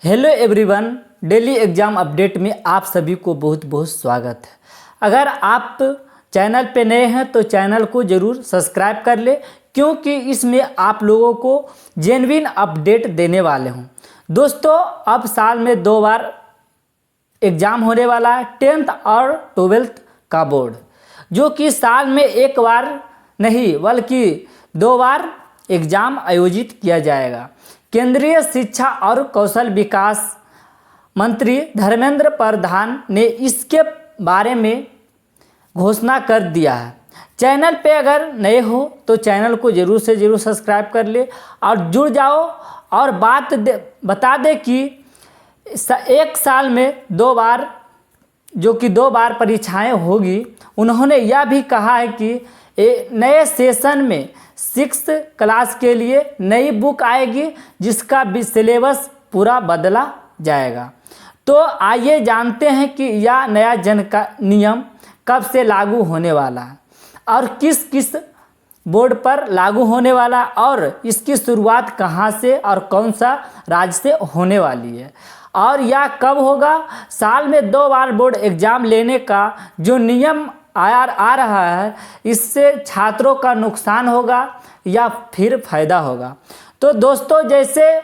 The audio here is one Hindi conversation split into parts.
Hello everyone, daily exam update में आप सभी को बहुत बहुत स्वागत है। अगर आप चैनल पे नए हैं तो चैनल को ज़रूर सब्सक्राइब कर ले, क्योंकि इसमें आप लोगों को जेन्युइन अपडेट देने वाले हूँ। दोस्तों, अब साल में 2 बार एग्ज़ाम होने वाला है, 10th और 12th का बोर्ड, जो कि साल में 1 बार नहीं बल्कि 2 बार एग्ज़ाम आयोजित किया जाएगा। केंद्रीय शिक्षा और कौशल विकास मंत्री धर्मेंद्र प्रधान ने इसके बारे में घोषणा कर दिया है। चैनल पे अगर नए हो तो चैनल को ज़रूर से ज़रूर सब्सक्राइब कर ले और जुड़ जाओ। और बता दे कि 1 साल में 2 बार, जो कि 2 बार परीक्षाएं होगी। उन्होंने यह भी कहा है कि नए सेशन में 6th क्लास के लिए नई बुक आएगी, जिसका भी सिलेबस पूरा बदला जाएगा। तो आइए जानते हैं कि यह नया नियम कब से लागू होने वाला है और किस किस बोर्ड पर लागू होने वाला, और इसकी शुरुआत कहाँ से और कौन सा राज्य से होने वाली है, और यह कब होगा। साल में 2 बार बोर्ड एग्ज़ाम लेने का जो नियम आ रहा है, इससे छात्रों का नुकसान होगा या फिर फायदा होगा। तो दोस्तों, जैसे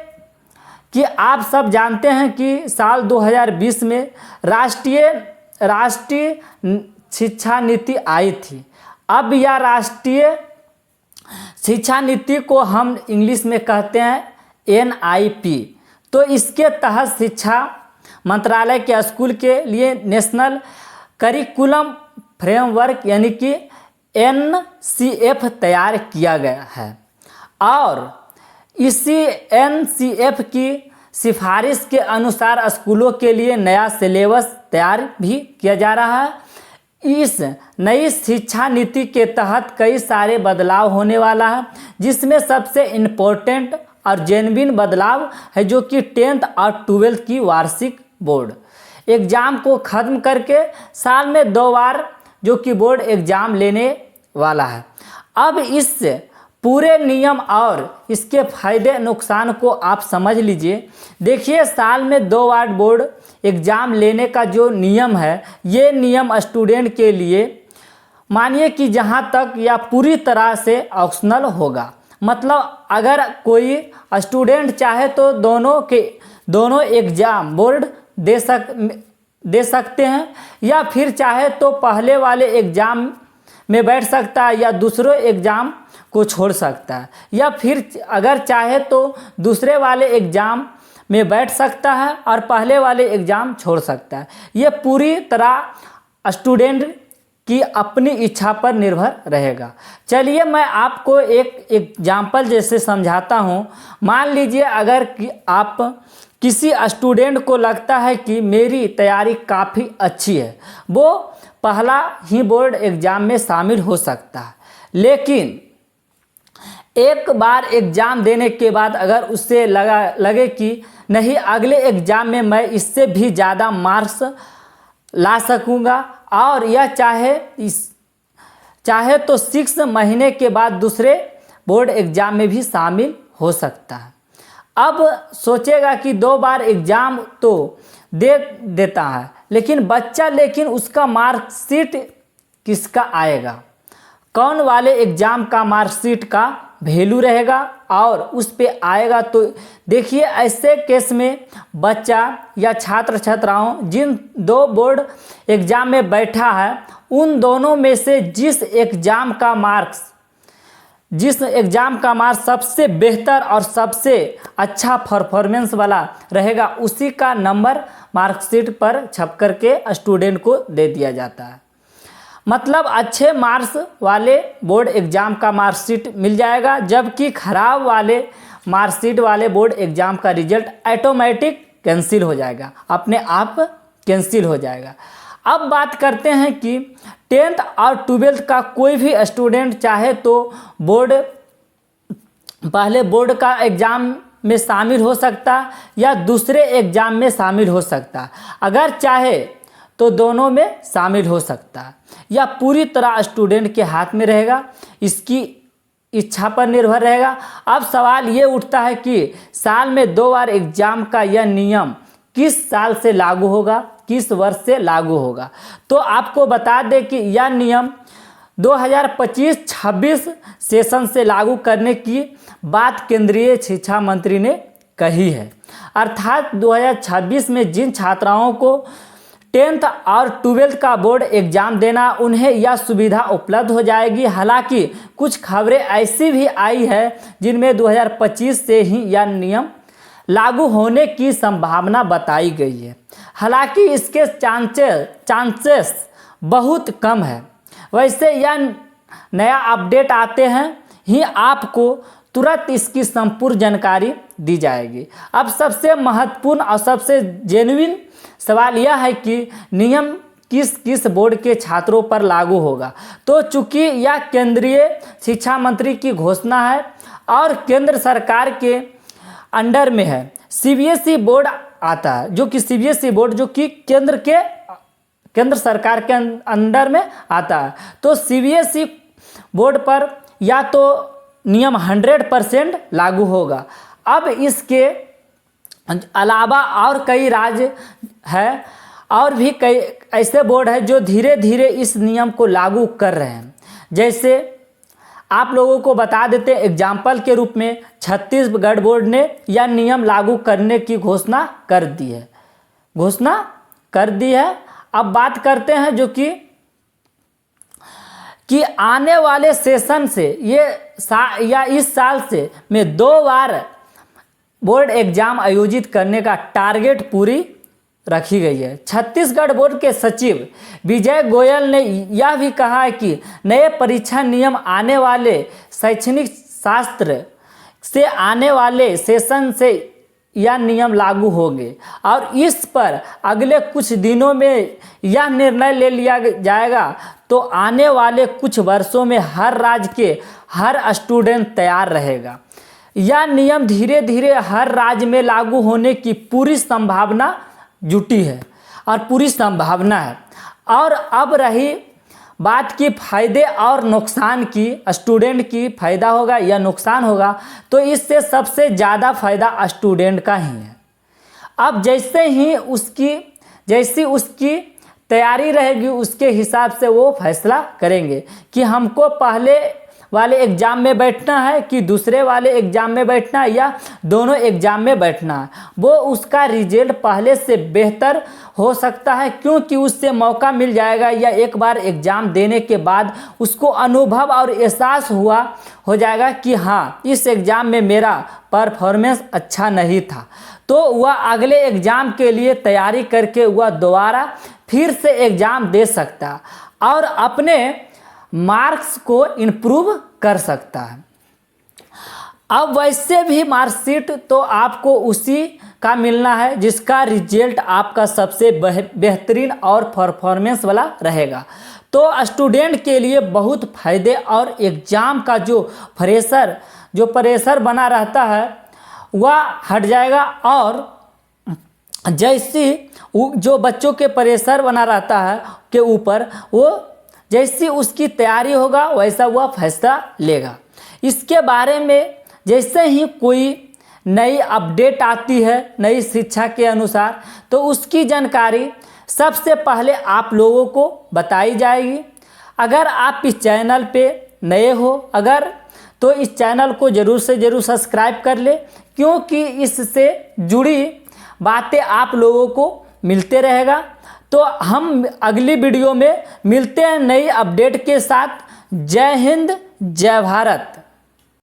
कि आप सब जानते हैं कि साल 2020 में राष्ट्रीय शिक्षा नीति आई थी। अब यह राष्ट्रीय शिक्षा नीति को हम इंग्लिश में कहते हैं NIP। तो इसके तहत शिक्षा मंत्रालय के स्कूल के लिए नेशनल करिकुलम फ्रेमवर्क यानी कि NCF तैयार किया गया है, और इसी NCF की सिफारिश के अनुसार स्कूलों के लिए नया सिलेबस तैयार भी किया जा रहा है। इस नई शिक्षा नीति के तहत कई सारे बदलाव होने वाला है, जिसमें सबसे इम्पोर्टेंट और जेन्युइन बदलाव है जो कि 10th और 12th की वार्षिक बोर्ड एग्ज़ाम को ख़त्म करके साल में 2 बार जो कि बोर्ड एग्ज़ाम लेने वाला है। अब इस पूरे नियम और इसके फायदे नुकसान को आप समझ लीजिए। देखिए, साल में 2 बार बोर्ड एग्ज़ाम लेने का जो नियम है, ये नियम स्टूडेंट के लिए मानिए कि जहाँ तक या पूरी तरह से ऑप्शनल होगा। मतलब अगर कोई स्टूडेंट चाहे तो दोनों एग्ज़ाम बोर्ड दे सकते हैं, या फिर चाहे तो पहले वाले एग्ज़ाम में बैठ सकता है या दूसरे एग्ज़ाम को छोड़ सकता है, या फिर अगर चाहे तो दूसरे वाले एग्ज़ाम में बैठ सकता है और पहले वाले एग्ज़ाम छोड़ सकता है। ये पूरी तरह स्टूडेंट की अपनी इच्छा पर निर्भर रहेगा। चलिए मैं आपको एक एग्जाम्पल जैसे समझाता हूँ। मान लीजिए अगर कि आप किसी स्टूडेंट को लगता है कि मेरी तैयारी काफ़ी अच्छी है, वो पहला ही बोर्ड एग्ज़ाम में शामिल हो सकता है, लेकिन एक बार एग्ज़ाम देने के बाद अगर उससे लगे कि नहीं, अगले एग्ज़ाम में मैं इससे भी ज़्यादा मार्क्स ला सकूँगा, और यह चाहे तो 6 महीने के बाद दूसरे बोर्ड एग्ज़ाम में भी शामिल हो सकता है। अब सोचेगा कि 2 बार एग्ज़ाम तो दे देता है, लेकिन उसका मार्कशीट किसका आएगा, कौन वाले एग्ज़ाम का मार्कशीट का वैल्यू रहेगा और उस पे आएगा। तो देखिए, ऐसे केस में बच्चा या छात्र छात्राओं जिन 2 बोर्ड एग्ज़ाम में बैठा है, उन दोनों में से जिस एग्ज़ाम का मार्क्स सबसे बेहतर और सबसे अच्छा परफॉर्मेंस वाला रहेगा, उसी का नंबर मार्कशीट पर छप करके स्टूडेंट को दे दिया जाता है। मतलब अच्छे मार्क्स वाले बोर्ड एग्ज़ाम का मार्कशीट मिल जाएगा, जबकि खराब वाले मार्कशीट वाले बोर्ड एग्ज़ाम का रिजल्ट ऑटोमेटिक कैंसिल हो जाएगा, अपने आप कैंसिल हो जाएगा। अब बात करते हैं कि 10th और 12th का कोई भी स्टूडेंट चाहे तो पहले बोर्ड का एग्ज़ाम में शामिल हो सकता या दूसरे एग्ज़ाम में शामिल हो सकता, अगर चाहे तो दोनों में शामिल हो सकता है, या पूरी तरह स्टूडेंट के हाथ में रहेगा इसकी इच्छा पर निर्भर रहेगा। अब सवाल ये उठता है कि साल में 2 बार एग्जाम का यह नियम किस साल से लागू होगा, किस वर्ष से लागू होगा। तो आपको बता दें कि यह नियम 2025-26 सेशन से लागू करने की बात केंद्रीय शिक्षा मंत्री ने कही है। अर्थात 2026 में जिन छात्राओं को 10th और 12th का बोर्ड एग्जाम देना, उन्हें यह सुविधा उपलब्ध हो जाएगी। हालांकि कुछ खबरें ऐसी भी आई है जिनमें 2025 से ही यह नियम लागू होने की संभावना बताई गई है। हालांकि इसके चांसेस बहुत कम है। वैसे यह नया अपडेट आते हैं ही आपको तुरंत इसकी संपूर्ण जानकारी दी जाएगी। अब सबसे महत्वपूर्ण और सबसे जेन्युइन सवाल यह है कि नियम किस किस बोर्ड के छात्रों पर लागू होगा। तो चूंकि यह केंद्रीय शिक्षा मंत्री की घोषणा है और केंद्र सरकार के अंडर में है, सीबीएसई बोर्ड आता है, जो कि सीबीएसई बोर्ड जो कि केंद्र सरकार के अंडर में आता है। तो सीबीएसई बोर्ड पर या तो नियम 100% लागू होगा। अब इसके अलावा और कई राज्य है और भी कई ऐसे बोर्ड हैं जो धीरे धीरे इस नियम को लागू कर रहे हैं। जैसे आप लोगों को बता देते हैं, एग्जाम्पल के रूप में छत्तीसगढ़ बोर्ड ने यह नियम लागू करने की घोषणा कर दी है। अब बात करते हैं जो कि आने वाले सेशन से या इस साल से में 2 बार बोर्ड एग्जाम आयोजित करने का टारगेट पूरी रखी गई है। छत्तीसगढ़ बोर्ड के सचिव विजय गोयल ने यह भी कहा है कि नए परीक्षा नियम आने वाले शैक्षणिक शास्त्र से आने वाले सेशन से यह नियम लागू होंगे और इस पर अगले कुछ दिनों में यह निर्णय ले लिया जाएगा। तो आने वाले कुछ वर्षों में हर राज्य के हर स्टूडेंट तैयार रहेगा। यह नियम धीरे धीरे हर राज्य में लागू होने की पूरी संभावना जुटी है और पूरी संभावना है। और अब रही बात की फ़ायदे और नुकसान की, स्टूडेंट की फ़ायदा होगा या नुकसान होगा, तो इससे सबसे ज़्यादा फ़ायदा स्टूडेंट का ही है। अब जैसी उसकी तैयारी रहेगी उसके हिसाब से वो फैसला करेंगे कि हमको पहले वाले एग्ज़ाम में बैठना है कि दूसरे वाले एग्ज़ाम में बैठना है या दोनों एग्ज़ाम में बैठना है। वो उसका रिजल्ट पहले से बेहतर हो सकता है क्योंकि उससे मौका मिल जाएगा या एक बार एग्ज़ाम देने के बाद उसको अनुभव और एहसास हो जाएगा कि हाँ, इस एग्ज़ाम में मेरा परफॉर्मेंस अच्छा नहीं था। तो वह अगले एग्ज़ाम के लिए तैयारी करके वह दोबारा फिर से एग्ज़ाम दे सकता और अपने मार्क्स को इम्प्रूव कर सकता है। अब वैसे भी मार्कशीट तो आपको उसी का मिलना है जिसका रिजल्ट आपका सबसे बेहतरीन और परफॉर्मेंस वाला रहेगा। तो स्टूडेंट के लिए बहुत फ़ायदे और एग्ज़ाम का जो प्रेशर बना रहता है वह हट जाएगा और जैसी जो बच्चों के प्रेशर बना रहता है के ऊपर वो जैसी उसकी तैयारी होगा वैसा वह फैसला लेगा। इसके बारे में जैसे ही कोई नई अपडेट आती है नई शिक्षा के अनुसार तो उसकी जानकारी सबसे पहले आप लोगों को बताई जाएगी। अगर आप इस चैनल पे नए हो तो इस चैनल को ज़रूर से ज़रूर सब्सक्राइब कर ले क्योंकि इससे जुड़ी बातें आप लोगों को मिलते रहेगा। तो हम अगली वीडियो में मिलते हैं नई अपडेट के साथ। जय हिंद, जय भारत।